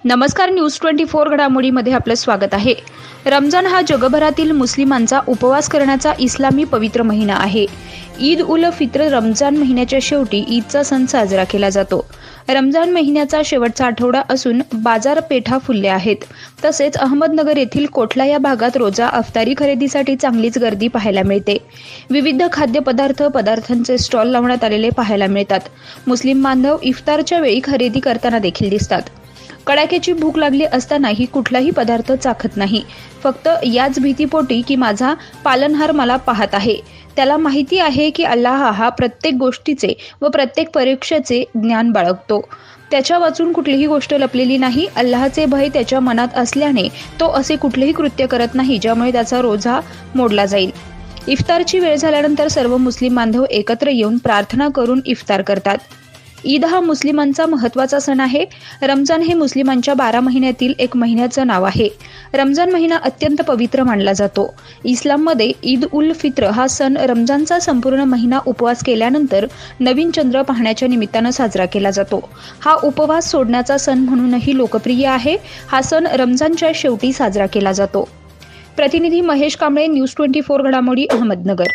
नमस्कार, न्यूज 24 घडामोडीमध्ये आपलं स्वागत आहे। रमजान हा जगभरातील मुस्लिमांचा उपवास करण्याचा इस्लामी पवित्र महिना आहे। ईद उल फित्र रमजान महिन्याच्या शेवटी ईदचा सण साजरा केला जातो। रमजान महिन्याचा शेवटचा आठवडा असून बाजारपेठा फुलल्या आहेत। तसेच अहमदनगर येथील कोठला या भागात रोजा अफ्तारी खरेदीसाठी चांगलीच गर्दी पाहायला मिळते। विविध खाद्यपदार्थांचे स्टॉल लावण्यात आलेले पाहायला मिळतात। मुस्लिम बांधव इफ्तारच्या वेळी खरेदी करताना देखील दिसतात। कडाक्याची भूक लागली असतानाही कुठलाही पदार्थ चाखत नाही, फक्त याच भीतीपोटी की माझा पालनहार मला पाहत आहे। त्याला माहिती आहे की अल्लाह हा प्रत्येक गोष्टीचे व प्रत्येक परीक्षेचे ज्ञान बाळगतो। त्याच्या वाचून कुठलीही गोष्ट लपलेली नाही। अल्लाहचे भय त्याच्या मनात असल्याने तो असे कुठलेही कृत्य करत नाही ज्यामुळे त्याचा रोजा मोडला जाईल। इफ्तारची वेळ झाल्यानंतर सर्व मुस्लिम बांधव एकत्र येऊन प्रार्थना करून इफ्तार करतात। ईद हा मुस्लिमांचा महत्त्वाचा सण आहे। रमजान हे मुस्लिमांच्या 12 महिन्यातील एक महिन्याचं नाव आहे। रमजान महिना अत्यंत पवित्र मानला जातो। इस्लाममध्ये ईद उल फित्र हा सण रमजानचा संपूर्ण महिना उपवास केल्यानंतर नवीन चंद्र पाहण्याच्या निमित्तानं साजरा केला जातो। हा उपवास सोडण्याचा सण म्हणूनही लोकप्रिय आहे। हा सण रमजानच्या शेवटी साजरा केला जातो। प्रतिनिधी महेश कांबळे, न्यूज 24 घडामोडी, अहमदनगर।